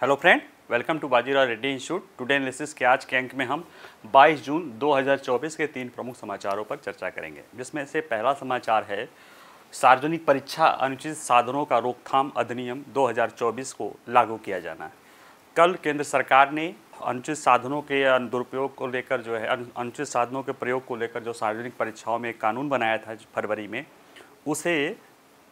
Hello friend, welcome to Bajirao Reddy institute. Today analysis के आज के अंक में हम 22 जून 2024 के 3 प्रमुख समाचारों पर चर्चा करेंगे, जिसमें से पहला समाचार है सार्वजनिक परीक्षा अनुचित साधनों का रोकथाम अधिनियम 2024 को लागू किया जाना है। कल केंद्र सरकार ने अनुचित साधनों के दुरुपयोग को लेकर अनुचित साधनों के प्रयोग को लेकर जो सार्वजनिक परीक्षाओं में एक कानून बनाया था फरवरी में, उसे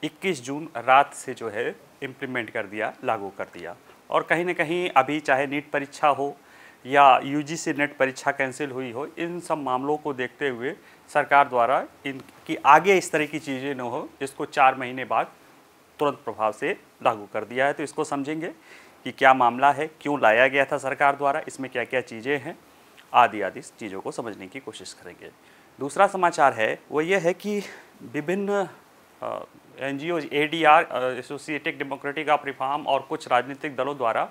21 जून रात से इम्प्लीमेंट कर दिया, लागू कर दिया। और कहीं ना कहीं अभी चाहे नीट परीक्षा हो या यूजीसी नेट परीक्षा कैंसिल हुई हो, इन सब मामलों को देखते हुए सरकार द्वारा इनकी आगे इस तरह की चीज़ें न हो, इसको 4 महीने बाद तुरंत प्रभाव से लागू कर दिया है। तो इसको समझेंगे कि क्या मामला है, क्यों लाया गया था सरकार द्वारा, इसमें क्या क्या चीज़ें हैं, आदि चीज़ों को समझने की कोशिश करेंगे। दूसरा समाचार है वो ये है कि विभिन्न NGO, ADR, associated democratic of reform और कुछ राजनीतिक दलों द्वारा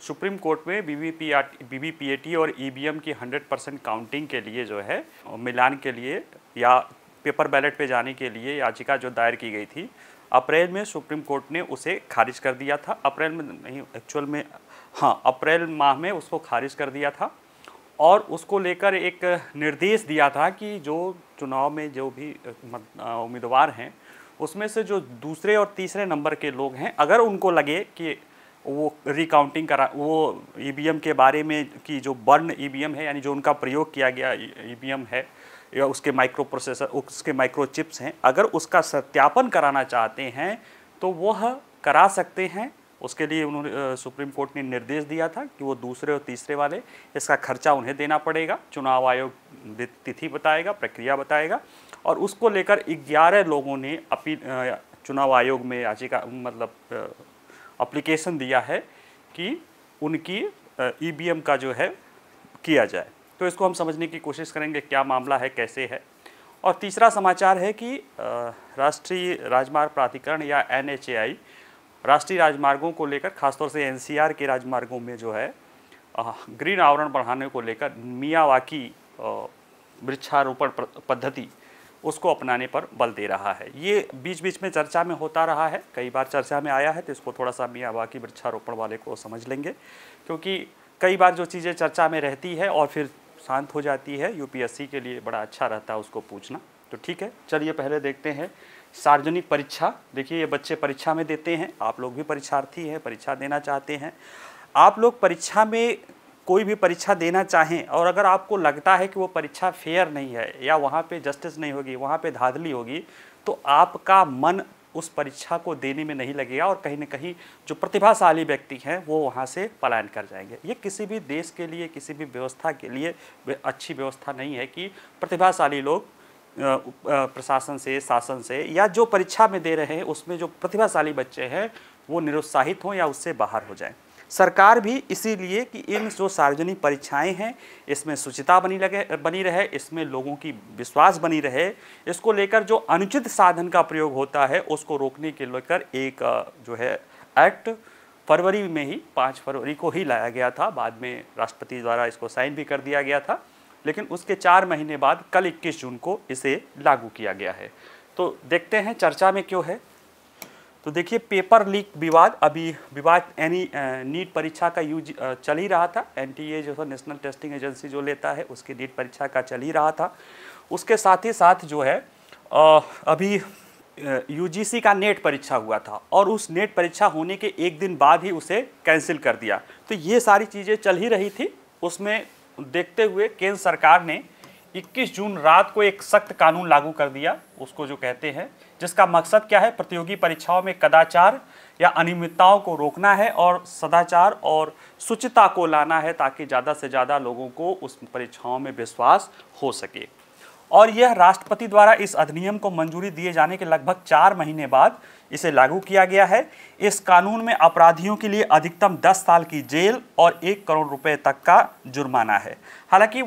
सुप्रीम कोर्ट में BVPAT और EVM की 100% काउंटिंग के लिए मिलान के लिए या पेपर बैलेट पे जाने के लिए याचिका जो दायर की गई थी, अप्रैल में सुप्रीम कोर्ट ने उसे खारिज कर दिया था। अप्रैल में नहीं, एक्चुअल में अप्रैल माह में उसको खारिज कर दिया था और उसको लेकर एक निर्देश दिया था कि जो चुनाव में जो भी उम्मीदवार हैं उसमें से जो दूसरे और तीसरे नंबर के लोग हैं, अगर उनको लगे कि वो रिकाउंटिंग करा, वो EVM के बारे में कि जो बर्न EVM है, यानी जो उनका प्रयोग किया गया EVM है या उसके माइक्रो प्रोसेसर, उसके माइक्रो चिप्स हैं, अगर उसका सत्यापन कराना चाहते हैं तो वह करा सकते हैं। उसके लिए उन्होंने सुप्रीम कोर्ट ने निर्देश दिया था कि वो दूसरे और तीसरे वाले, इसका खर्चा उन्हें देना पड़ेगा। चुनाव आयोग तिथि बताएगा, प्रक्रिया बताएगा, और उसको लेकर 11 लोगों ने चुनाव आयोग में याचिका एप्लीकेशन दिया है कि उनकी EVM का किया जाए। तो इसको हम समझने की कोशिश करेंगे क्या मामला है, कैसे है। और तीसरा समाचार है कि राष्ट्रीय राजमार्ग प्राधिकरण या NHAI राष्ट्रीय राजमार्गों को लेकर, खासतौर से NCR के राजमार्गों में ग्रीन आवरण बढ़ाने को लेकर मियावाकी वृक्षारोपण पद्धति उसको अपनाने पर बल दे रहा है। ये बीच बीच में चर्चा में होता रहा है, कई बार चर्चा में आया है, तो इसको थोड़ा सा मियावाकी वृक्षारोपण वाले को समझ लेंगे, क्योंकि कई बार जो चीज़ें चर्चा में रहती है और फिर शांत हो जाती है, UPSC के लिए बड़ा अच्छा रहता है उसको पूछना। तो ठीक है, चलिए पहले देखते हैं सार्वजनिक परीक्षा। देखिए, ये बच्चे परीक्षा में देते हैं, आप लोग भी परीक्षार्थी हैं, परीक्षा देना चाहते हैं। आप लोग परीक्षा में कोई भी परीक्षा देना चाहें और अगर आपको लगता है कि वो परीक्षा फेयर नहीं है या वहाँ पे जस्टिस नहीं होगी, वहाँ पे धांधली होगी, तो आपका मन उस परीक्षा को देने में नहीं लगेगा और कहीं ना कहीं जो प्रतिभाशाली व्यक्ति हैं वो वहाँ से पलायन कर जाएंगे। ये किसी भी देश के लिए, किसी भी व्यवस्था के लिए अच्छी व्यवस्था नहीं है कि प्रतिभाशाली लोग प्रशासन से, शासन से, या जो परीक्षा में दे रहे हैं उसमें जो प्रतिभाशाली बच्चे हैं वो निरुत्साहित हों या उससे बाहर हो जाएं। सरकार भी इसीलिए कि इन जो सार्वजनिक परीक्षाएं हैं इसमें शुचिता बनी रहे, इसमें लोगों की विश्वास बनी रहे, इसको लेकर जो अनुचित साधन का प्रयोग होता है उसको रोकने के लेकर एक एक्ट फरवरी में ही 5 फरवरी को ही लाया गया था। बाद में राष्ट्रपति द्वारा इसको साइन भी कर दिया गया था, लेकिन उसके 4 महीने बाद कल 21 जून को इसे लागू किया गया है। तो देखते हैं चर्चा में क्यों है। तो देखिए, पेपर लीक विवाद, अभी विवाद नीट परीक्षा का चल ही रहा था। NTA नेशनल टेस्टिंग एजेंसी जो लेता है, उसकी नीट परीक्षा का चल ही रहा था। उसके साथ ही साथ अभी UGC का नेट परीक्षा हुआ था और उस नेट परीक्षा होने के 1 दिन बाद ही उसे कैंसिल कर दिया। तो ये सारी चीज़ें चल ही रही थी। उसमें देखते हुए केंद्र सरकार ने 21 जून रात को एक सख्त कानून लागू कर दिया, उसको जो कहते हैं, जिसका मकसद क्या है, प्रतियोगी परीक्षाओं में कदाचार या अनियमितताओं को रोकना है और सदाचार और शुचिता को लाना है, ताकि ज़्यादा से ज़्यादा लोगों को उस परीक्षाओं में विश्वास हो सके। और यह राष्ट्रपति द्वारा इस अधिनियम को मंजूरी दिए जाने के लगभग 4 महीने बाद इसे लागू किया गया है। इस कानून में अपराधियों के लिए अधिकतम 10 साल की जेल और 1 करोड़ रुपए तक का जुर्माना है। हालांकि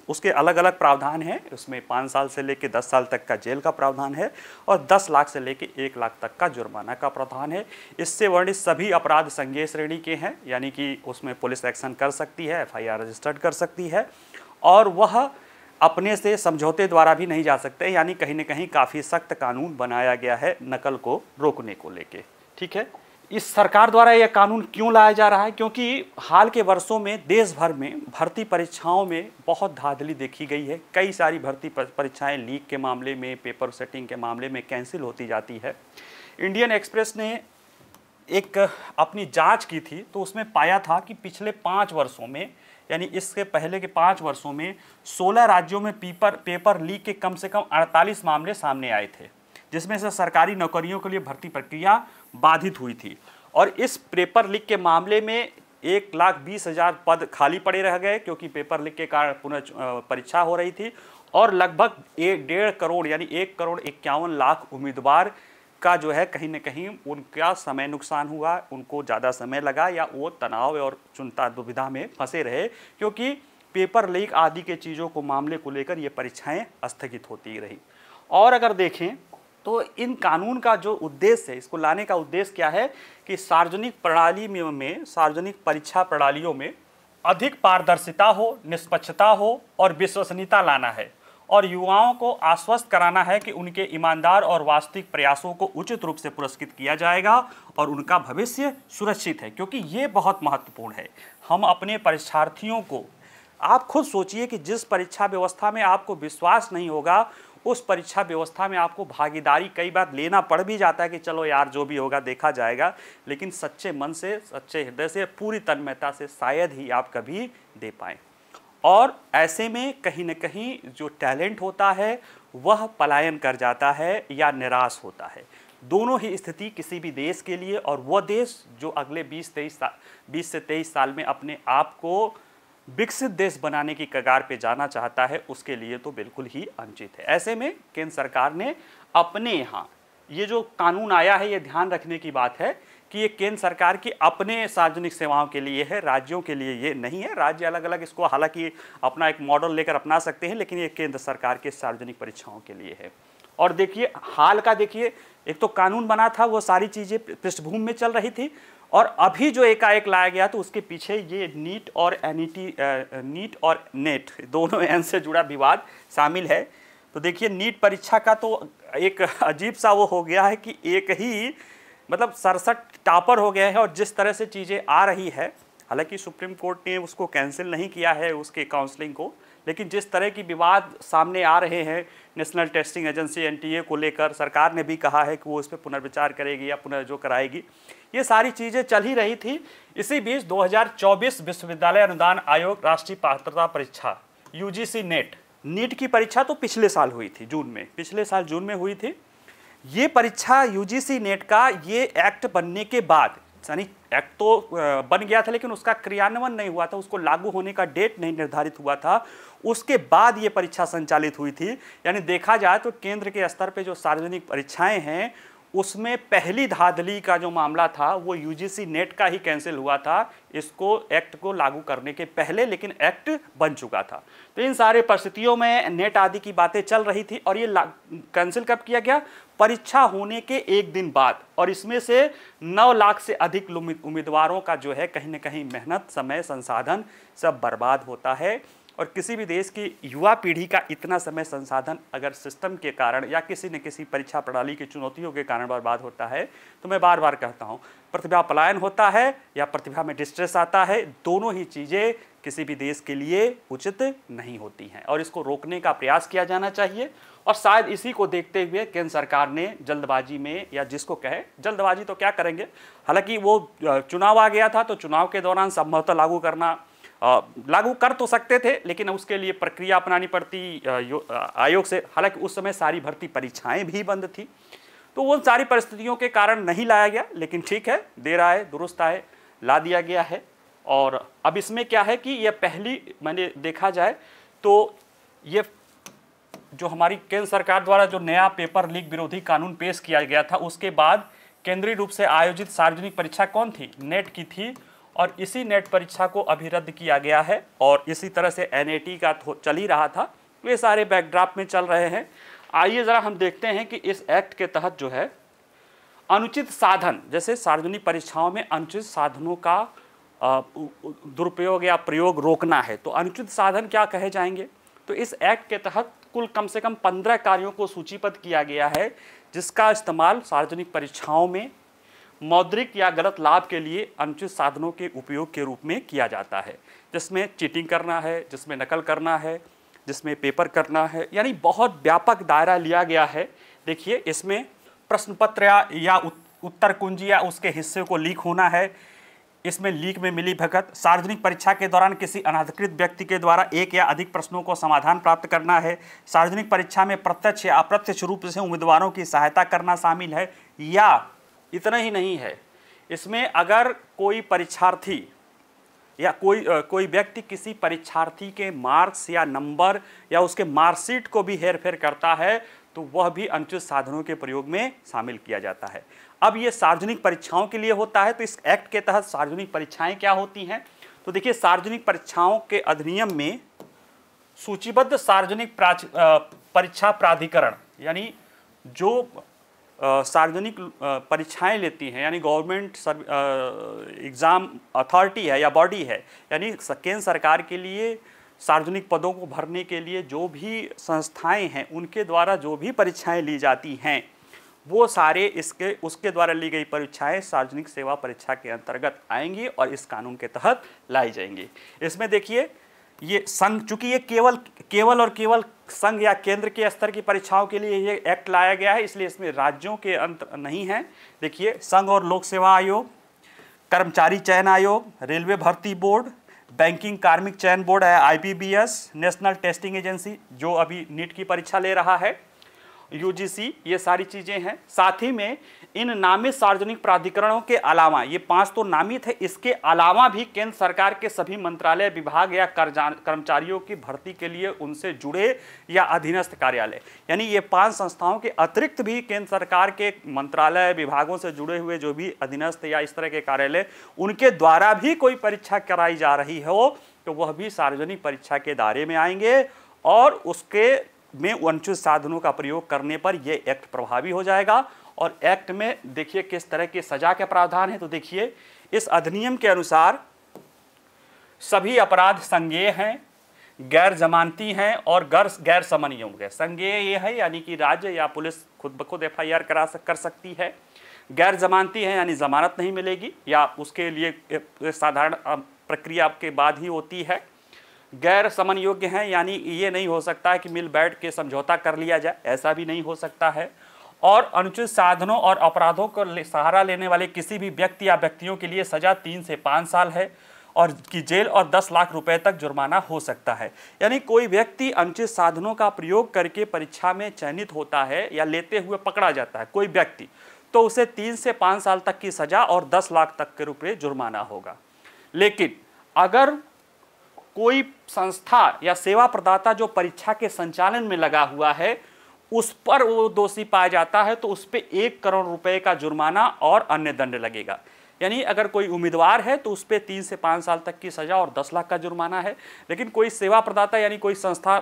उसके अलग अलग प्रावधान हैं, उसमें 5 साल से लेकर 10 साल तक का जेल का प्रावधान है और 10 लाख से लेकर 1 लाख तक का जुर्माना का प्रावधान है। इससे वर्णित सभी अपराध संज्ञेय श्रेणी के हैं, यानी कि उसमें पुलिस एक्शन कर सकती है, FIR रजिस्टर्ड कर सकती है और वह अपने से समझौते द्वारा भी नहीं जा सकते, यानी कहीं न कहीं काफ़ी सख्त कानून बनाया गया है नकल को रोकने को लेके। ठीक है, इस सरकार द्वारा यह कानून क्यों लाया जा रहा है? क्योंकि हाल के वर्षों में देश भर में भर्ती परीक्षाओं में बहुत धांधली देखी गई है। कई सारी भर्ती परीक्षाएं लीक के मामले में, पेपर सेटिंग के मामले में कैंसिल होती जाती है। इंडियन एक्सप्रेस ने एक अपनी जांच की थी, तो उसमें पाया था कि पिछले 5 वर्षों में, यानी इसके पहले के 5 वर्षों में 16 राज्यों में पेपर लीक के कम से कम 48 मामले सामने आए थे, जिसमें से सरकारी नौकरियों के लिए भर्ती प्रक्रिया बाधित हुई थी। और इस पेपर लीक के मामले में 1,20,000 पद खाली पड़े रह गए, क्योंकि पेपर लीक के कारण पुनः परीक्षा हो रही थी। और लगभग 1.5 करोड़ यानी 1,51,00,000 उम्मीदवार का जो है कहीं न कहीं उनका समय नुकसान हुआ, उनको ज़्यादा समय लगा, या वो तनाव और चिंता दुविधा में फंसे रहे, क्योंकि पेपर लीक आदि के चीज़ों को, मामले को लेकर ये परीक्षाएं स्थगित होती रही। और अगर देखें तो इन कानून का जो उद्देश्य है, इसको लाने का उद्देश्य क्या है कि सार्वजनिक प्रणाली में सार्वजनिक परीक्षा प्रणालियों में अधिक पारदर्शिता हो, निष्पक्षता हो और विश्वसनीयता लाना है, और युवाओं को आश्वस्त कराना है कि उनके ईमानदार और वास्तविक प्रयासों को उचित रूप से पुरस्कृत किया जाएगा और उनका भविष्य सुरक्षित है। क्योंकि ये बहुत महत्वपूर्ण है। हम अपने परीक्षार्थियों को, आप खुद सोचिए कि जिस परीक्षा व्यवस्था में आपको विश्वास नहीं होगा, उस परीक्षा व्यवस्था में आपको भागीदारी कई बार लेना पड़ भी जाता है कि चलो यार जो भी होगा देखा जाएगा, लेकिन सच्चे मन से, सच्चे हृदय से, पूरी तन्मयता से शायद ही आप कभी दे पाएँ। और ऐसे में कहीं न कहीं जो टैलेंट होता है वह पलायन कर जाता है या निराश होता है। दोनों ही स्थिति किसी भी देश के लिए, और वह देश जो अगले 20 से 23 साल में अपने आप को विकसित देश बनाने की कगार पे जाना चाहता है, उसके लिए तो बिल्कुल ही अनुचित है। ऐसे में केंद्र सरकार ने अपने यहाँ ये जो कानून आया है, ये ध्यान रखने की बात है कि ये केंद्र सरकार की अपने सार्वजनिक सेवाओं के लिए है, राज्यों के लिए ये नहीं है। राज्य अलग अलग इसको हालांकि अपना एक मॉडल लेकर अपना सकते हैं, लेकिन ये केंद्र सरकार के सार्वजनिक परीक्षाओं के लिए है। और देखिए हाल का, देखिए एक तो कानून बना था, वो सारी चीज़ें पृष्ठभूमि में चल रही थी, और अभी जो एकाएक लाया गया तो उसके पीछे ये नीट और नेट दोनों एन से जुड़ा विवाद शामिल है। तो देखिए नीट परीक्षा का तो एक अजीब सा वो हो गया है कि एक ही मतलब 67 टॉपर हो गया है, और जिस तरह से चीज़ें आ रही है, हालांकि सुप्रीम कोर्ट ने उसको कैंसिल नहीं किया है उसके काउंसलिंग को, लेकिन जिस तरह की विवाद सामने आ रहे हैं नेशनल टेस्टिंग एजेंसी NTA को लेकर, सरकार ने भी कहा है कि वो इस पर पुनर्विचार करेगी या पुनर्जो कराएगी, ये सारी चीज़ें चल ही रही थी। इसी बीच 2024 विश्वविद्यालय अनुदान आयोग राष्ट्रीय पात्रता परीक्षा UGC नीट की परीक्षा तो पिछले साल हुई थी, पिछले साल जून में हुई थी। ये परीक्षा UGC नेट का ये एक्ट बनने के बाद, यानी एक्ट तो बन गया था लेकिन उसका क्रियान्वयन नहीं हुआ था, उसको लागू होने का डेट नहीं निर्धारित हुआ था, उसके बाद ये परीक्षा संचालित हुई थी। यानी देखा जाए तो केंद्र के स्तर पे जो सार्वजनिक परीक्षाएं हैं उसमें पहली धांधली का जो मामला था वो UGC नेट का ही कैंसिल हुआ था, इसको एक्ट को लागू करने के पहले, लेकिन एक्ट बन चुका था। तो इन सारे परिस्थितियों में नेट आदि की बातें चल रही थी, और ये कैंसिल कब किया गया? परीक्षा होने के एक दिन बाद। और इसमें से 9 लाख से अधिक उम्मीदवारों का जो है कहीं ना कहीं मेहनत, समय, संसाधन सब बर्बाद होता है। और किसी भी देश की युवा पीढ़ी का इतना समय, संसाधन अगर सिस्टम के कारण या किसी न किसी परीक्षा प्रणाली की चुनौतियों के कारण बर्बाद होता है, तो मैं बार बार कहता हूँ, प्रतिभा पलायन होता है या प्रतिभा में डिस्ट्रेस आता है, दोनों ही चीज़ें किसी भी देश के लिए उचित नहीं होती हैं, और इसको रोकने का प्रयास किया जाना चाहिए। और शायद इसी को देखते हुए केंद्र सरकार ने जल्दबाजी में, या जिसको कहे जल्दबाजी तो क्या करेंगे, हालांकि वो चुनाव आ गया था तो चुनाव के दौरान संभवतः लागू कर तो सकते थे, लेकिन उसके लिए प्रक्रिया अपनानी पड़ती आयोग से। हालांकि उस समय सारी भर्ती परीक्षाएं भी बंद थी, तो वो सारी परिस्थितियों के कारण नहीं लाया गया। लेकिन ठीक है, देर आए दुरुस्त आए, ला दिया गया है। और अब इसमें क्या है कि ये पहली, मैंने देखा जाए तो ये जो हमारी केंद्र सरकार द्वारा जो नया पेपर लीक विरोधी कानून पेश किया गया था, उसके बाद केंद्रीय रूप से आयोजित सार्वजनिक परीक्षा कौन थी? नेट की थी, और इसी नेट परीक्षा को अभी रद्द किया गया है। और इसी तरह से NAT का चल ही रहा था। वे सारे बैकड्रॉप में चल रहे हैं। आइए ज़रा हम देखते हैं कि इस एक्ट के तहत जो है अनुचित साधन, जैसे सार्वजनिक परीक्षाओं में अनुचित साधनों का दुरुपयोग या प्रयोग रोकना है, तो अनुचित साधन क्या कहे जाएंगे? तो इस एक्ट के तहत कुल कम से कम 15 कार्यों को सूचीबद्ध किया गया है, जिसका इस्तेमाल सार्वजनिक परीक्षाओं में मौद्रिक या गलत लाभ के लिए अनुचित साधनों के उपयोग के रूप में किया जाता है, जिसमें चीटिंग करना है, जिसमें नकल करना है, जिसमें पेपर करना है, यानी बहुत व्यापक दायरा लिया गया है। देखिए, इसमें प्रश्न पत्र या उत्तर कुंजी या उसके हिस्से को लीक होना है, इसमें लीक में मिली भगत, सार्वजनिक परीक्षा के दौरान किसी अनधिकृत व्यक्ति के द्वारा एक या अधिक प्रश्नों को समाधान प्राप्त करना है, सार्वजनिक परीक्षा में प्रत्यक्ष या अप्रत्यक्ष रूप से उम्मीदवारों की सहायता करना शामिल है। या इतना ही नहीं है, इसमें अगर कोई परीक्षार्थी या कोई व्यक्ति किसी परीक्षार्थी के मार्क्स या नंबर या उसके मार्कशीट को भी हेरफेर करता है तो वह भी अनुचित साधनों के प्रयोग में शामिल किया जाता है। अब ये सार्वजनिक परीक्षाओं के लिए होता है, तो इस एक्ट के तहत सार्वजनिक परीक्षाएं क्या होती हैं? तो देखिए, सार्वजनिक परीक्षाओं के अधिनियम में सूचीबद्ध सार्वजनिक परीक्षा प्राधिकरण, यानी जो सार्वजनिक परीक्षाएं लेती हैं, यानी गवर्नमेंट एग्ज़ाम अथॉरिटी है या बॉडी है, यानी केंद्र सरकार के लिए सार्वजनिक पदों को भरने के लिए जो भी संस्थाएं हैं उनके द्वारा जो भी परीक्षाएं ली जाती हैं वो सारे उसके द्वारा ली गई परीक्षाएं सार्वजनिक सेवा परीक्षा के अंतर्गत आएंगी और इस कानून के तहत लाई जाएंगी। इसमें देखिए, ये संघ, चूंकि ये केवल और केवल संघ या केंद्र के स्तर की परीक्षाओं के लिए ये एक्ट लाया गया है, इसलिए इसमें राज्यों के अंत नहीं है। देखिए, संघ और लोक सेवा आयोग, कर्मचारी चयन आयोग, रेलवे भर्ती बोर्ड, बैंकिंग कार्मिक चयन बोर्ड है IPBS, नेशनल टेस्टिंग एजेंसी जो अभी नीट की परीक्षा ले रहा है, UGC, ये सारी चीज़ें हैं। साथ ही में इन नामित सार्वजनिक प्राधिकरणों के अलावा, ये 5 तो नामित है, इसके अलावा भी केंद्र सरकार के सभी मंत्रालय, विभाग या कर्मचारियों की भर्ती के लिए उनसे जुड़े या अधीनस्थ कार्यालय, यानी ये 5 संस्थाओं के अतिरिक्त भी केंद्र सरकार के मंत्रालय, विभागों से जुड़े हुए जो भी अधीनस्थ या इस तरह के कार्यालय, उनके द्वारा भी कोई परीक्षा कराई जा रही हो तो वह भी सार्वजनिक परीक्षा के दायरे में आएंगे और उसके में अनुचित साधनों का प्रयोग करने पर यह एक्ट प्रभावी हो जाएगा। और एक्ट में देखिए किस तरह की सजा के प्रावधान है। तो देखिए, इस अधिनियम के अनुसार सभी अपराध संज्ञेय हैं, गैर जमानती हैं और गैर समन योग्य है। संज्ञेय ये है यानी कि राज्य या पुलिस खुद ब खुद FIR कर सकती है। गैर जमानती है यानी जमानत नहीं मिलेगी या उसके लिए साधारण प्रक्रिया के बाद ही होती है। गैर समन योग्य हैं यानी ये नहीं हो सकता है कि मिल बैठ के समझौता कर लिया जाए, ऐसा भी नहीं हो सकता है। और अनुचित साधनों और अपराधों को सहारा लेने वाले किसी भी व्यक्ति या व्यक्तियों के लिए सजा 3 से 5 साल है और की जेल और 10 लाख रुपए तक जुर्माना हो सकता है। यानी कोई व्यक्ति अनुचित साधनों का प्रयोग करके परीक्षा में चयनित होता है या लेते हुए पकड़ा जाता है कोई व्यक्ति, तो उसे 3 से 5 साल तक की सजा और 10 लाख तक के रुपये जुर्माना होगा। लेकिन अगर कोई संस्था या सेवा प्रदाता जो परीक्षा के संचालन में लगा हुआ है उस पर वो दोषी पाया जाता है तो उस पर 1 करोड़ रुपए का जुर्माना और अन्य दंड लगेगा। यानी अगर कोई उम्मीदवार है तो उस पर 3 से 5 साल तक की सजा और 10 लाख का जुर्माना है। लेकिन कोई सेवा प्रदाता यानी कोई संस्था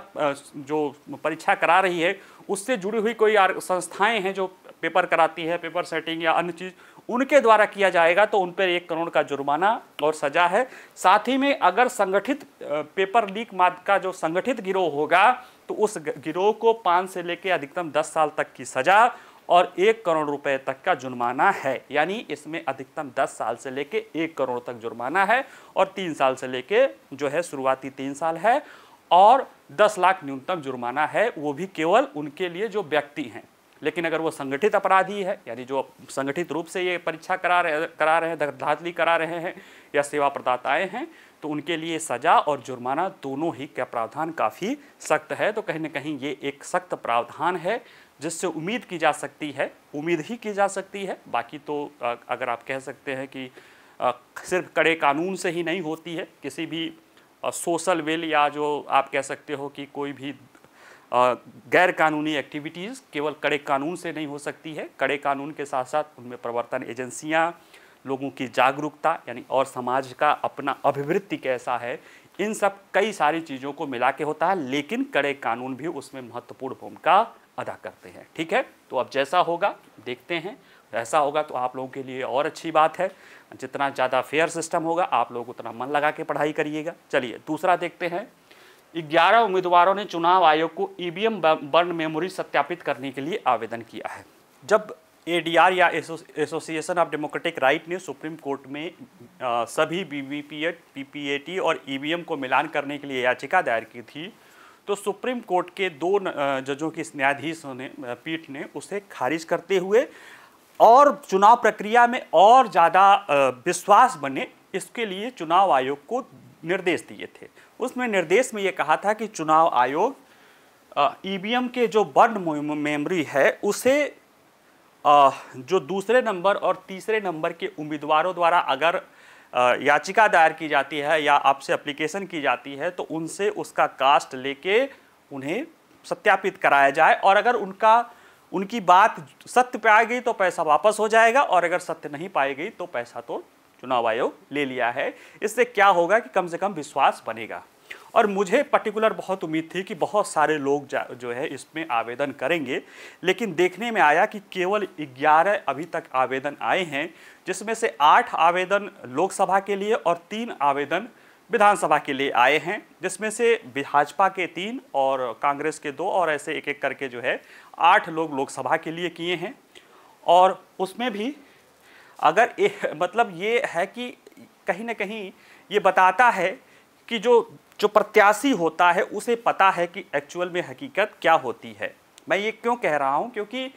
जो परीक्षा करा रही है उससे जुड़ी हुई कोई संस्थाएं हैं जो पेपर कराती है, पेपर सेटिंग या अन्य चीज़, उनके द्वारा किया जाएगा तो उन पर 1 करोड़ का जुर्माना और सजा है। साथ ही में अगर संगठित पेपर लीक माद का जो संगठित गिरोह होगा तो उस गिरोह को 5 से लेकर अधिकतम 10 साल तक की सजा और 1 करोड़ रुपए तक का जुर्माना है। यानी इसमें अधिकतम 10 साल से लेके 1 करोड़ तक जुर्माना है और 3 साल से लेके जो है शुरुआती 3 साल है और 10 लाख न्यूनतम जुर्माना है, वो भी केवल उनके लिए जो व्यक्ति हैं। लेकिन अगर वो संगठित अपराधी है यानी जो संगठित रूप से ये परीक्षा करा रहे हैं, धांधली करा रहे हैं या सेवा प्रदाताएं हैं, तो उनके लिए सजा और जुर्माना दोनों ही का प्रावधान काफ़ी सख्त है। तो कहीं ना कहीं ये एक सख्त प्रावधान है जिससे उम्मीद की जा सकती है, उम्मीद ही की जा सकती है। बाकी तो अगर आप कह सकते हैं कि सिर्फ कड़े कानून से ही नहीं होती है, किसी भी सोशल विल या जो आप कह सकते हो कि कोई भी गैर कानूनी एक्टिविटीज़ केवल कड़े कानून से नहीं हो सकती है। कड़े कानून के साथ साथ उनमें प्रवर्तन एजेंसियां, लोगों की जागरूकता यानी और समाज का अपना अभिवृत्ति कैसा है, इन सब कई सारी चीज़ों को मिला के होता है। लेकिन कड़े कानून भी उसमें महत्वपूर्ण भूमिका अदा करते हैं। ठीक है, तो अब जैसा होगा देखते हैं, ऐसा होगा तो आप लोगों के लिए और अच्छी बात है। जितना ज़्यादा फेयर सिस्टम होगा आप लोग उतना मन लगा के पढ़ाई करिएगा। चलिए दूसरा देखते हैं। 11 उम्मीदवारों ने चुनाव आयोग को EVM बर्न मेमोरी सत्यापित करने के लिए आवेदन किया है। जब एडीआर या एसोसिएशन ऑफ डेमोक्रेटिक राइट ने सुप्रीम कोर्ट में सभी वीवीपैट, पीपीएटी और ईवीएम को मिलान करने के लिए याचिका दायर की थी। तो सुप्रीम कोर्ट के 2 जजों की न्यायाधीशों ने पीठ ने उसे खारिज करते हुए और चुनाव प्रक्रिया में और ज़्यादा विश्वास बने, इसके लिए चुनाव आयोग को निर्देश दिए थे। उसमें निर्देश में ये कहा था कि चुनाव आयोग ईवीएम के जो बर्ड मेमोरी है उसे जो दूसरे नंबर और तीसरे नंबर के उम्मीदवारों द्वारा अगर याचिका दायर की जाती है या आपसे एप्लीकेशन की जाती है तो उनसे उसका कास्ट लेके उन्हें सत्यापित कराया जाए, और अगर उनकी बात सत्य पाई गई तो पैसा वापस हो जाएगा, और अगर सत्य नहीं पाई गई तो पैसा तो चुनाव आयोग ले लिया है। इससे क्या होगा कि कम से कम विश्वास बनेगा। और मुझे पर्टिकुलर बहुत उम्मीद थी कि बहुत सारे लोग जो है इसमें आवेदन करेंगे, लेकिन देखने में आया कि केवल 11 अभी तक आवेदन आए हैं, जिसमें से 8 आवेदन लोकसभा के लिए और 3 आवेदन विधानसभा के लिए आए हैं, जिसमें से भाजपा के 3 और कांग्रेस के 2 और ऐसे एक एक करके जो है 8 लोग लोकसभा के लिए किए हैं। और उसमें भी अगर मतलब ये है कि कहीं ना कहीं ये बताता है कि जो प्रत्याशी होता है उसे पता है कि एक्चुअल में हकीकत क्या होती है। मैं ये क्यों कह रहा हूँ, क्योंकि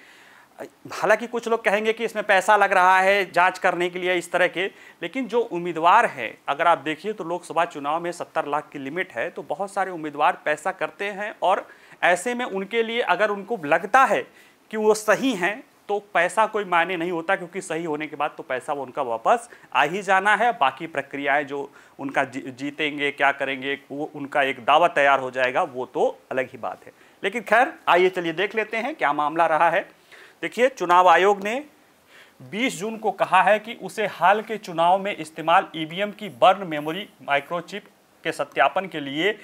हालांकि कुछ लोग कहेंगे कि इसमें पैसा लग रहा है जांच करने के लिए इस तरह के, लेकिन जो उम्मीदवार हैं अगर आप देखिए तो लोकसभा चुनाव में 70 लाख की लिमिट है, तो बहुत सारे उम्मीदवार पैसा करते हैं, और ऐसे में उनके लिए अगर उनको लगता है कि वो सही हैं तो पैसा कोई मायने नहीं होता, क्योंकि सही होने के बाद तो पैसा वो उनका वापस आ ही जाना है। बाकी प्रक्रियाएं जो उनका जीतेंगे क्या करेंगे वो उनका एक दावा तैयार हो जाएगा, वो तो अलग ही बात है। लेकिन खैर आइए चलिए देख लेते हैं क्या मामला रहा है। देखिए, चुनाव आयोग ने 20 जून को कहा है कि उसे हाल के चुनाव में इस्तेमाल ईवीएम की बर्न मेमोरी माइक्रोचिप के सत्यापन के लिए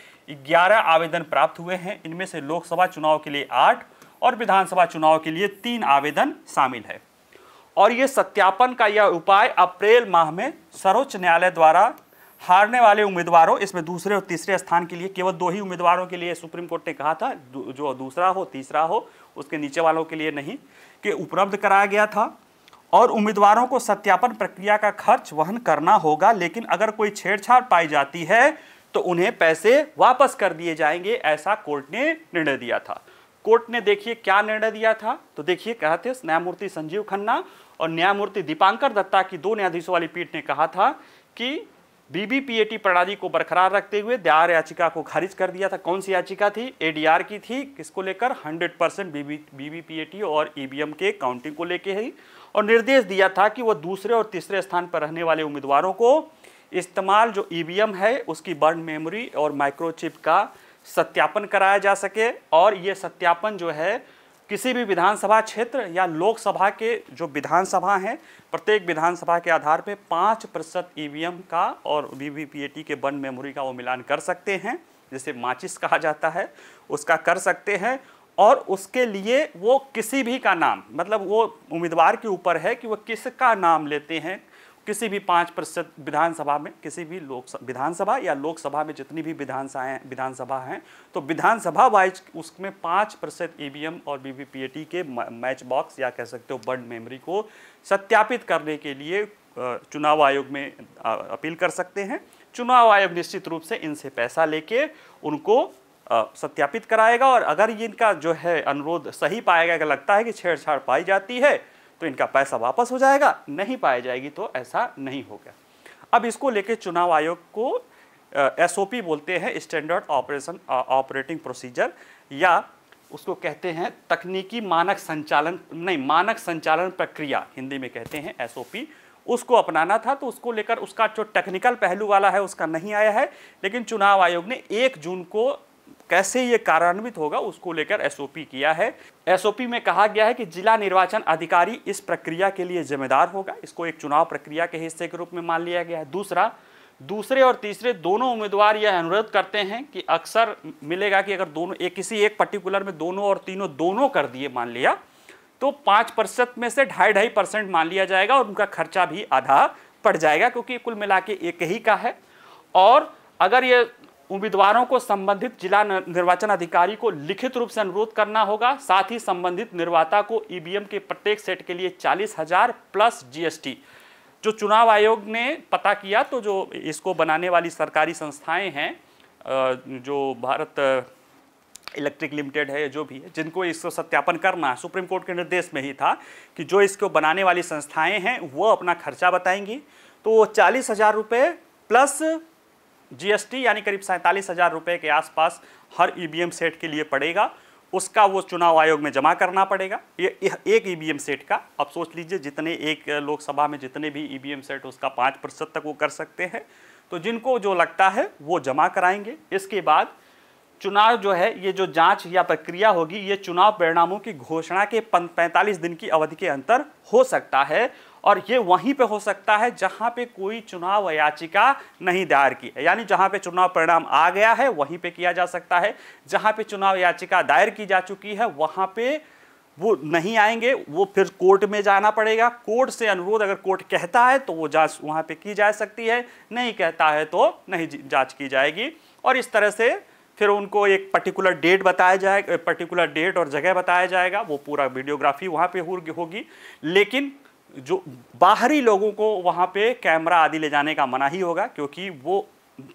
11 आवेदन प्राप्त हुए हैं। इनमें से लोकसभा चुनाव के लिए 8 और विधानसभा चुनाव के लिए 3 आवेदन शामिल है। और ये सत्यापन का यह उपाय अप्रैल माह में सर्वोच्च न्यायालय द्वारा हारने वाले उम्मीदवारों, इसमें दूसरे और तीसरे स्थान के लिए केवल 2 ही उम्मीदवारों के लिए सुप्रीम कोर्ट ने कहा था, जो दूसरा हो तीसरा हो उसके नीचे वालों के लिए नहीं, कि उपलब्ध कराया गया था। और उम्मीदवारों को सत्यापन प्रक्रिया का खर्च वहन करना होगा, लेकिन अगर कोई छेड़छाड़ पाई जाती है तो उन्हें पैसे वापस कर दिए जाएंगे, ऐसा कोर्ट ने निर्णय दिया था। कोर्ट ने देखिए क्या निर्णय दिया था, तो देखिए कहते न्यायमूर्ति संजीव खन्ना और न्यायमूर्ति दीपांकर दत्ता की 2 न्यायाधीशों वाली पीठ ने कहा था कि बीबीपीएटी प्रणाली को बरकरार रखते हुए दायर याचिका को खारिज कर दिया था। कौन सी याचिका थी? एडीआर की थी। किसको लेकर? 100% बीबीपीएटी और ईवीएम के काउंटिंग को लेके ही, और निर्देश दिया था कि वह दूसरे और तीसरे स्थान पर रहने वाले उम्मीदवारों को इस्तेमाल जो ईवीएम है उसकी बर्न मेमोरी और माइक्रोचिप का सत्यापन कराया जा सके। और ये सत्यापन जो है किसी भी विधानसभा क्षेत्र या लोकसभा के जो विधानसभा हैं, प्रत्येक विधानसभा के आधार पे 5% ईवीएम का और बीबीपीएटी के बर्न मेमोरी का वो मिलान कर सकते हैं, जिसे माचिस कहा जाता है, उसका कर सकते हैं। और उसके लिए वो किसी भी का नाम, मतलब वो उम्मीदवार के ऊपर है कि वो किसका नाम लेते हैं। किसी भी 5% विधानसभा में, किसी भी विधानसभा या लोकसभा में जितनी भी विधानसभा हैं, तो विधानसभा वाइज उसमें 5% ईवीएम और बीबीपीएटी के मैच बॉक्स या कह सकते हो बर्न मेमोरी को सत्यापित करने के लिए चुनाव आयोग में अपील कर सकते हैं। चुनाव आयोग निश्चित रूप से इनसे पैसा लेके उनको सत्यापित कराएगा, और अगर इनका जो है अनुरोध सही पाएगा, अगर लगता है कि छेड़छाड़ पाई जाती है तो इनका पैसा वापस हो जाएगा, नहीं पाई जाएगी तो ऐसा नहीं होगा। अब इसको लेके चुनाव आयोग को एसओपी बोलते हैं, स्टैंडर्ड ऑपरेटिंग प्रोसीजर, या उसको कहते हैं तकनीकी मानक संचालन प्रक्रिया हिंदी में कहते हैं एसओपी, उसको अपनाना था। तो उसको लेकर उसका जो टेक्निकल पहलू वाला है उसका नहीं आया है, लेकिन चुनाव आयोग ने 1 जून को कैसे ये कार्यान्वित होगा उसको लेकर एसओपी किया है। एसओपी में कहा गया है कि जिला निर्वाचन अधिकारी इस प्रक्रिया के लिए जिम्मेदार होगा। इसको एक चुनाव प्रक्रिया के हिस्से के रूप में मान लिया गया है। दूसरे और तीसरे दोनों उम्मीदवार यह अनुरोध करते हैं कि अक्सर मिलेगा कि अगर दोनों किसी एक पर्टिकुलर में दोनों और तीनों दोनों कर दिए मान लिया, तो 5% में से 2.5% मान लिया जाएगा और उनका खर्चा भी आधा पड़ जाएगा, क्योंकि कुल मिला के एक ही का है। और अगर ये उम्मीदवारों को संबंधित जिला निर्वाचन अधिकारी को लिखित रूप से अनुरोध करना होगा। साथ ही संबंधित निर्माता को ईवीएम के प्रत्येक सेट के लिए 40,000 प्लस जीएसटी। जो चुनाव आयोग ने पता किया तो जो इसको बनाने वाली सरकारी संस्थाएं हैं, जो भारत इलेक्ट्रिक लिमिटेड है, जो भी है, जिनको इसको सत्यापन करना है, सुप्रीम कोर्ट के निर्देश में ही था कि जो इसको बनाने वाली संस्थाएं हैं वो अपना खर्चा बताएंगी। तो वो 40,000 रुपये प्लस जीएसटी यानी करीब 47,000 रुपये के आसपास हर ईवीएम सेट के लिए पड़ेगा। उसका वो चुनाव आयोग में जमा करना पड़ेगा, ये एक ईवीएम सेट का। अब सोच लीजिए जितने एक लोकसभा में जितने भी ईवीएम सेट उसका 5% तक वो कर सकते हैं। तो जिनको जो लगता है वो जमा कराएंगे। इसके बाद चुनाव जो है, ये जो जांच या प्रक्रिया होगी, ये चुनाव परिणामों की घोषणा के 45 दिन की अवधि के अंतर हो सकता है। और ये वहीं पे हो सकता है जहां पे कोई चुनाव याचिका नहीं दायर की है, यानी जहां पे चुनाव परिणाम आ गया है वहीं पे किया जा सकता है। जहां पे चुनाव याचिका दायर की जा चुकी है वहां पे वो नहीं आएंगे, वो फिर कोर्ट में जाना पड़ेगा। कोर्ट से अनुरोध, अगर कोर्ट कहता है तो वो जांच वहां पे की जा सकती है, नहीं कहता है तो नहीं जांच की जाएगी। और इस तरह से फिर उनको एक पर्टिकुलर डेट बताया जाएगा, पर्टिकुलर डेट और जगह बताया जाएगा, वो पूरा वीडियोग्राफी वहाँ पे होगी। लेकिन जो बाहरी लोगों को वहाँ पे कैमरा आदि ले जाने का मना ही होगा, क्योंकि वो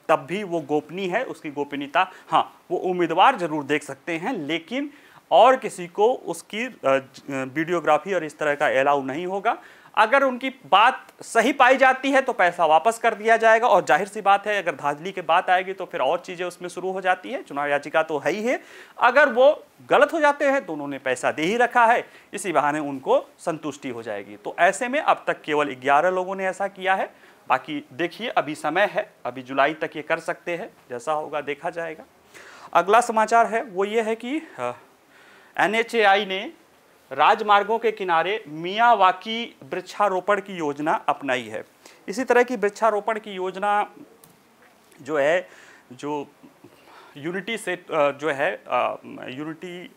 तब भी वो गोपनीय है, उसकी गोपनीयता। हाँ, वो उम्मीदवार जरूर देख सकते हैं, लेकिन और किसी को उसकी वीडियोग्राफी और इस तरह का अलाउ नहीं होगा। अगर उनकी बात सही पाई जाती है तो पैसा वापस कर दिया जाएगा। और जाहिर सी बात है, अगर धांधली की बात आएगी तो फिर और चीज़ें उसमें शुरू हो जाती है। चुनाव याचिका तो है ही है, अगर वो गलत हो जाते हैं तो उन्होंने पैसा दे ही रखा है, इसी बहाने उनको संतुष्टि हो जाएगी। तो ऐसे में अब तक केवल 11 लोगों ने ऐसा किया है। बाकी देखिए, अभी समय है, अभी जुलाई तक ये कर सकते हैं, जैसा होगा देखा जाएगा। अगला समाचार है वो ये है कि NHAI ने राजमार्गों के किनारे मियावाकी वृक्षारोपण की योजना अपनाई है। इसी तरह की वृक्षारोपण की योजना जो है, जो यूनिटी से जो है यूनिटी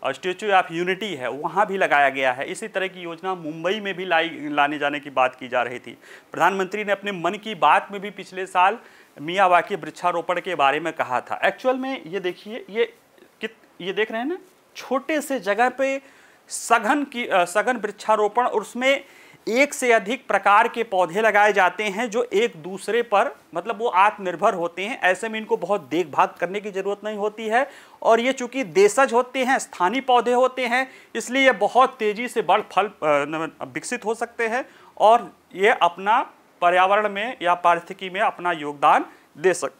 स्टैच्यू ऑफ यूनिटी है, वहाँ भी लगाया गया है। इसी तरह की योजना मुंबई में भी लाने जाने की बात की जा रही थी। प्रधानमंत्री ने अपने मन की बात में भी पिछले साल मियावाकी वृक्षारोपण के बारे में कहा था। एक्चुअल में ये देखिए, ये देख रहे हैं ना, छोटे से जगह पे सघन वृक्षारोपण, और उसमें एक से अधिक प्रकार के पौधे लगाए जाते हैं जो एक दूसरे पर, मतलब वो आत्मनिर्भर होते हैं। ऐसे में इनको बहुत देखभाल करने की जरूरत नहीं होती है। और ये चूंकि देशज होते हैं, स्थानीय पौधे होते हैं, इसलिए ये बहुत तेजी से बड़ फल विकसित हो सकते हैं और ये अपना पर्यावरण में या पारिस्थितिकी में अपना योगदान दे सकते।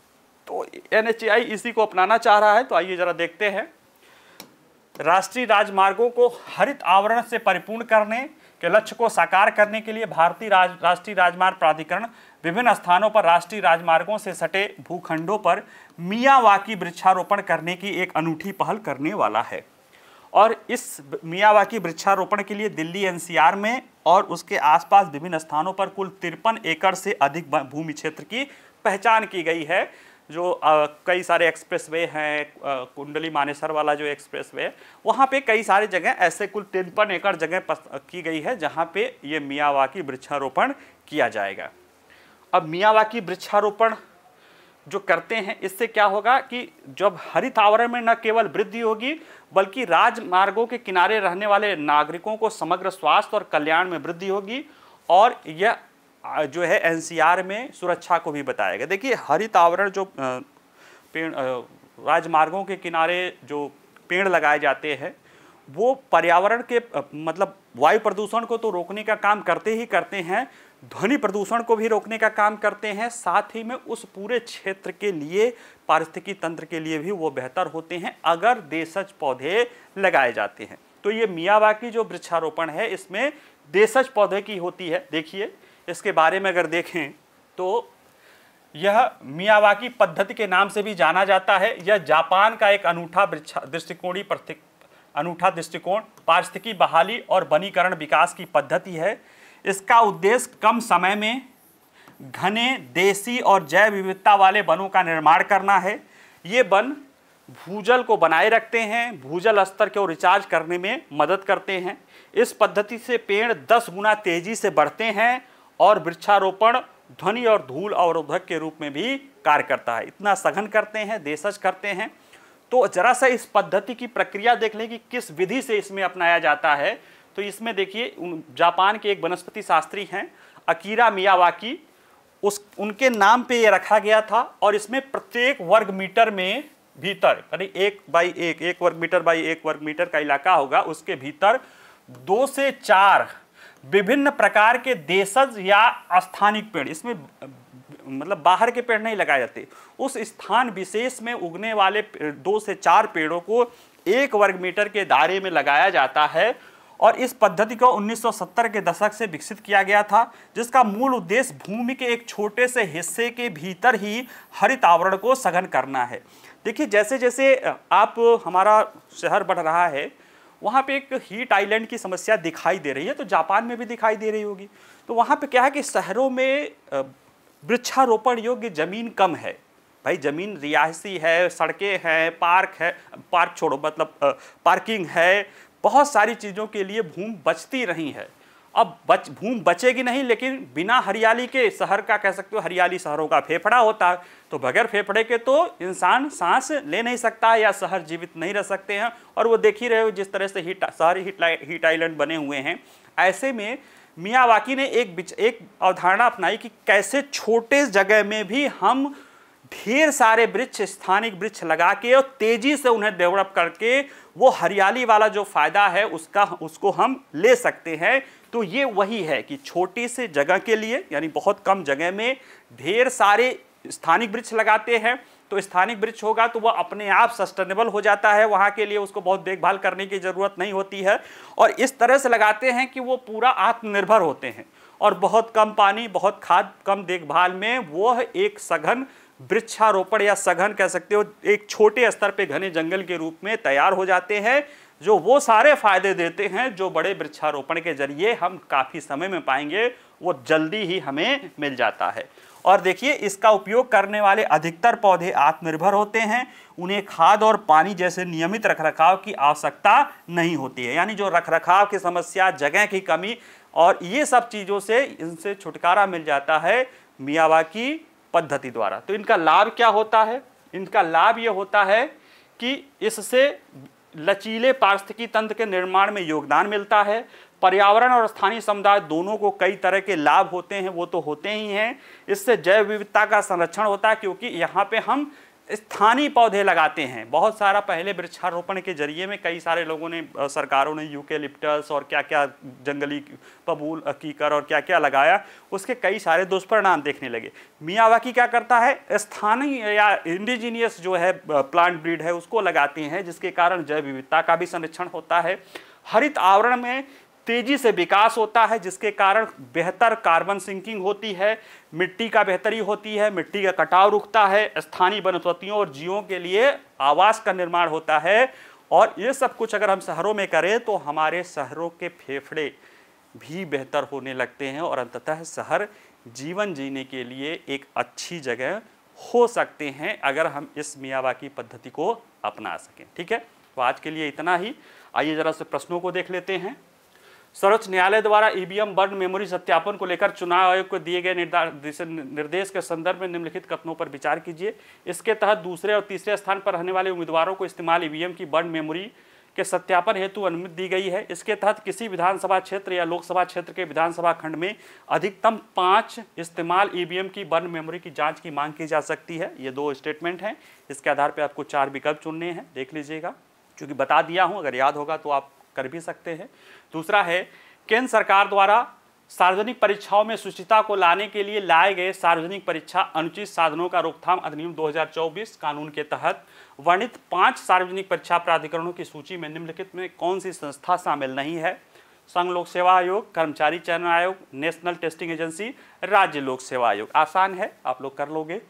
तो NHAI इसी को अपनाना चाह रहा है। तो आइए जरा देखते हैं। राष्ट्रीय राजमार्गों को हरित आवरण से परिपूर्ण करने के लक्ष्य को साकार करने के लिए भारतीय राष्ट्रीय राजमार्ग प्राधिकरण विभिन्न स्थानों पर राष्ट्रीय राजमार्गों से सटे भूखंडों पर मियावाकी वृक्षारोपण करने की एक अनूठी पहल करने वाला है। और इस मियावाकी वृक्षारोपण के लिए दिल्ली NCR में और उसके आसपास विभिन्न स्थानों पर कुल 53 एकड़ से अधिक भूमि क्षेत्र की पहचान की गई है। जो कई सारे एक्सप्रेसवे हैं, कुंडली मानेसर वाला जो एक्सप्रेसवे है, वहाँ पे कई सारे जगह ऐसे कुल 53 एकड़ जगह की गई है जहाँ पे ये मियावाकी वृक्षारोपण किया जाएगा। अब मियावाकी वृक्षारोपण जो करते हैं, इससे क्या होगा कि जब हरित आवरण में न केवल वृद्धि होगी बल्कि राजमार्गों के किनारे रहने वाले नागरिकों को समग्र स्वास्थ्य और कल्याण में वृद्धि होगी। और यह जो है NCR में सुरक्षा को भी बताएगा। देखिए, हरित आवरण जो पेड़, राजमार्गों के किनारे जो पेड़ लगाए जाते हैं, वो पर्यावरण के मतलब वायु प्रदूषण को तो रोकने का काम करते ही करते हैं, ध्वनि प्रदूषण को भी रोकने का काम करते हैं। साथ ही में उस पूरे क्षेत्र के लिए, पारिस्थितिकी तंत्र के लिए भी वो बेहतर होते हैं अगर देशज पौधे लगाए जाते हैं। तो ये मियावाकी जो वृक्षारोपण है, इसमें देशज पौधे की होती है। देखिए, इसके बारे में अगर देखें तो यह मियावाकी पद्धति के नाम से भी जाना जाता है। यह जापान का एक अनूठा दृष्टिकोण पारिस्थितिकी बहाली और वनीकरण विकास की पद्धति है। इसका उद्देश्य कम समय में घने, देसी और जैव विविधता वाले वनों का निर्माण करना है। ये वन भूजल को बनाए रखते हैं, भूजल स्तर को रिचार्ज करने में मदद करते हैं। इस पद्धति से पेड़ 10 गुना तेजी से बढ़ते हैं और वृक्षारोपण ध्वनि और धूल अवरोधक के रूप में भी कार्य करता है। इतना सघन करते हैं, देशज करते हैं। तो जरा सा इस पद्धति की प्रक्रिया देख लें कि किस विधि से इसमें अपनाया जाता है। तो इसमें देखिए जापान के एक वनस्पति शास्त्री हैं अकीरा मियावाकी, उनके नाम पे ये रखा गया था। और इसमें प्रत्येक वर्ग मीटर में भीतर यानी 1 वर्ग मीटर बाई 1 वर्ग मीटर का इलाका होगा, उसके भीतर 2 से 4 विभिन्न प्रकार के देशज या स्थानिक पेड़, इसमें मतलब बाहर के पेड़ नहीं लगाए जाते, उस स्थान विशेष में उगने वाले 2 से 4 पेड़ों को 1 वर्ग मीटर के दायरे में लगाया जाता है। और इस पद्धति को 1970 के दशक से विकसित किया गया था, जिसका मूल उद्देश्य भूमि के एक छोटे से हिस्से के भीतर ही हरित आवरण को सघन करना है। देखिए जैसे जैसे आप हमारा शहर बढ़ रहा है, वहाँ पे एक हीट आइलैंड की समस्या दिखाई दे रही है, तो जापान में भी दिखाई दे रही होगी। तो वहाँ पे क्या है कि शहरों में वृक्षारोपण योग्य जमीन कम है। भाई जमीन रिहायशी है, सड़कें हैं, पार्क छोड़ो मतलब पार्किंग है, बहुत सारी चीज़ों के लिए भूमि बचती रही है। अब भूमि बचेगी नहीं, लेकिन बिना हरियाली के शहर का कह सकते हो, हरियाली शहरों का फेफड़ा होता है, तो बगैर फेफड़े के तो इंसान सांस ले नहीं सकता या शहर जीवित नहीं रह सकते हैं। और वो देख ही रहे हो जिस तरह से हीट आइलैंड बने हुए हैं। ऐसे में मियावाकी ने एक अवधारणा अपनाई कि कैसे छोटे जगह में भी हम ढेर सारे वृक्ष, स्थानिक वृक्ष लगा के और तेजी से उन्हें डेवलप करके वो हरियाली वाला जो फायदा है उसको हम ले सकते हैं। तो ये वही है कि छोटी सी जगह के लिए यानी बहुत कम जगह में ढेर सारे स्थानिक वृक्ष लगाते हैं, तो स्थानिक वृक्ष होगा तो वह अपने आप सस्टेनेबल हो जाता है, वहाँ के लिए उसको बहुत देखभाल करने की ज़रूरत नहीं होती है। और इस तरह से लगाते हैं कि वो पूरा आत्मनिर्भर होते हैं और बहुत कम पानी, बहुत खाद, कम देखभाल में वह एक सघन वृक्षारोपण या सघन कह सकते हो एक छोटे स्तर पे घने जंगल के रूप में तैयार हो जाते हैं, जो वो सारे फायदे देते हैं जो बड़े वृक्षारोपण के जरिए हम काफ़ी समय में पाएंगे, वो जल्दी ही हमें मिल जाता है। और देखिए इसका उपयोग करने वाले अधिकतर पौधे आत्मनिर्भर होते हैं, उन्हें खाद और पानी जैसे नियमित रखरखाव की आवश्यकता नहीं होती है। यानी जो रखरखाव की समस्या, जगह की कमी और ये सब चीज़ों से इनसे छुटकारा मिल जाता है मियावाकी पद्धति द्वारा। तो इनका लाभ क्या होता है? इनका लाभ ये होता है कि इससे लचीले पारिस्थितिकी तंत्र के निर्माण में योगदान मिलता है। पर्यावरण और स्थानीय समुदाय दोनों को कई तरह के लाभ होते हैं, वो तो होते ही हैं। इससे जैव विविधता का संरक्षण होता है, क्योंकि यहाँ पे हम स्थानीय पौधे लगाते हैं। बहुत सारा पहले वृक्षारोपण के जरिए में कई सारे लोगों ने, सरकारों ने यूकेलिप्टस और क्या क्या जंगली बबूल, कीकर और क्या क्या लगाया, उसके कई सारे दुष्परिणाम देखने लगे। मियावाकी क्या करता है, स्थानीय या इंडिजीनियस जो है प्लांट ब्रीड है उसको लगाते हैं, जिसके कारण जैव विविधता का भी संरक्षण होता है। हरित आवरण में तेजी से विकास होता है, जिसके कारण बेहतर कार्बन सिंकिंग होती है, मिट्टी का बेहतरी होती है, मिट्टी का कटाव रुकता है, स्थानीय वनस्पतियों और जीवों के लिए आवास का निर्माण होता है। और ये सब कुछ अगर हम शहरों में करें तो हमारे शहरों के फेफड़े भी बेहतर होने लगते हैं और अंततः शहर जीवन जीने के लिए एक अच्छी जगह हो सकते हैं, अगर हम इस मियावाकी पद्धति को अपना सकें। ठीक है, तो आज के लिए इतना ही। आइए जरा से प्रश्नों को देख लेते हैं। सर्वोच्च न्यायालय द्वारा ईवीएम बर्न मेमोरी सत्यापन को लेकर चुनाव आयोग को दिए गए निर्देश के संदर्भ में निम्नलिखित कथनों पर विचार कीजिए। इसके तहत दूसरे और तीसरे स्थान पर रहने वाले उम्मीदवारों को इस्तेमाल ईवीएम की बर्न मेमोरी के सत्यापन हेतु अनुमति दी गई है। इसके तहत किसी विधानसभा क्षेत्र या लोकसभा क्षेत्र के विधानसभा खंड में अधिकतम 5 इस्तेमाल ईवीएम की बर्न मेमोरी की जाँच की मांग की जा सकती है। ये 2 स्टेटमेंट हैं, इसके आधार पर आपको 4 विकल्प चुनने हैं, देख लीजिएगा। चूँकि बता दिया हूँ, अगर याद होगा तो आप कर भी सकते हैं। दूसरा है, केंद्र सरकार द्वारा सार्वजनिक परीक्षाओं में शुचिता को लाने के लिए लाए गए सार्वजनिक परीक्षा अनुचित साधनों का रोकथाम अधिनियम 2024 कानून के तहत वर्णित 5 सार्वजनिक परीक्षा प्राधिकरणों की सूची में निम्नलिखित में कौन सी संस्था शामिल नहीं है? संघ लोक सेवा आयोग, कर्मचारी चयन आयोग, नेशनल टेस्टिंग एजेंसी, राज्य लोक सेवा आयोग। आसान है, आप लोग कर लोगे।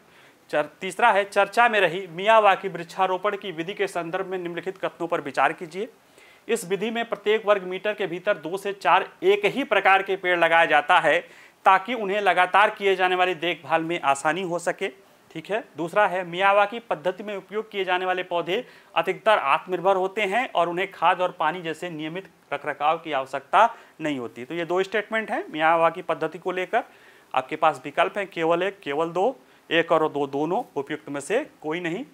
तीसरा है, चर्चा में रही मियावाकी वृक्षारोपण की विधि के संदर्भ में निम्नलिखित कथनों पर विचार कीजिए। इस विधि में प्रत्येक वर्ग मीटर के भीतर 2 से 4 एक ही प्रकार के पेड़ लगाया जाता है, ताकि उन्हें लगातार किए जाने वाली देखभाल में आसानी हो सके। ठीक है। दूसरा है, मियावाकी पद्धति में उपयोग किए जाने वाले पौधे अधिकतर आत्मनिर्भर होते हैं और उन्हें खाद और पानी जैसे नियमित रखरखाव की आवश्यकता नहीं होती। तो ये 2 स्टेटमेंट हैं मियावाकी पद्धति को लेकर। आपके पास विकल्प हैं केवल एक, केवल दो, एक और दो, दोनों, उपयुक्त में से कोई नहीं।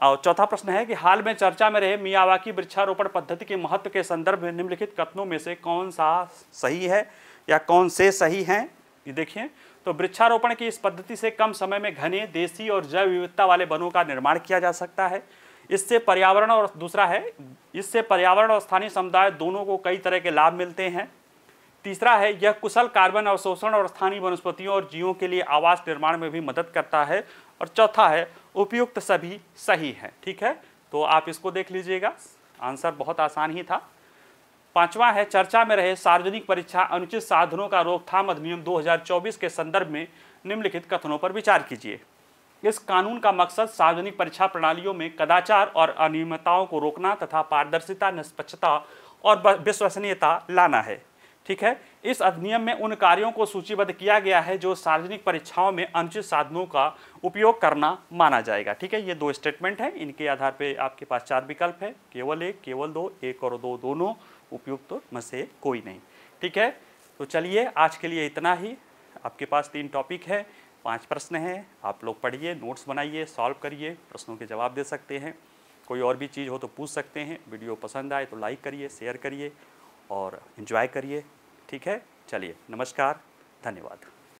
और चौथा प्रश्न है कि हाल में चर्चा में रहे मियावाकी वृक्षारोपण पद्धति के महत्व के संदर्भ में निम्नलिखित कथनों में से कौन सा सही है या कौन से सही हैं। ये देखिए, तो वृक्षारोपण की इस पद्धति से कम समय में घने, देसी और जैव विविधता वाले वनों का निर्माण किया जा सकता है। इससे पर्यावरण और दूसरा है, इससे पर्यावरण और स्थानीय समुदाय दोनों को कई तरह के लाभ मिलते हैं। तीसरा है, यह कुशल कार्बन अवशोषण और स्थानीय वनस्पतियों और जीवों के लिए आवास निर्माण में भी मदद करता है। और चौथा है, उपयुक्त सभी सही है। ठीक है, तो आप इसको देख लीजिएगा, आंसर बहुत आसान ही था। पांचवा है, चर्चा में रहे सार्वजनिक परीक्षा अनुचित साधनों का रोकथाम अधिनियम 2024 के संदर्भ में निम्नलिखित कथनों पर विचार कीजिए। इस कानून का मकसद सार्वजनिक परीक्षा प्रणालियों में कदाचार और अनियमितताओं को रोकना तथा पारदर्शिता, निष्पक्षता और विश्वसनीयता लाना है। ठीक है, इस अधिनियम में उन कार्यों को सूचीबद्ध किया गया है जो सार्वजनिक परीक्षाओं में अनुचित साधनों का उपयोग करना माना जाएगा। ठीक है, ये दो स्टेटमेंट हैं, इनके आधार पे आपके पास 4 विकल्प है, केवल एक, केवल दो, एक और दो, दोनों, उपयुक्त में से कोई नहीं। ठीक है, तो चलिए आज के लिए इतना ही। आपके पास 3 टॉपिक है, 5 प्रश्न हैं, आप लोग पढ़िए, नोट्स बनाइए, सॉल्व करिए, प्रश्नों के जवाब दे सकते हैं। कोई और भी चीज़ हो तो पूछ सकते हैं। वीडियो पसंद आए तो लाइक करिए, शेयर करिए और एंजॉय करिए। ठीक है, चलिए, नमस्कार, धन्यवाद।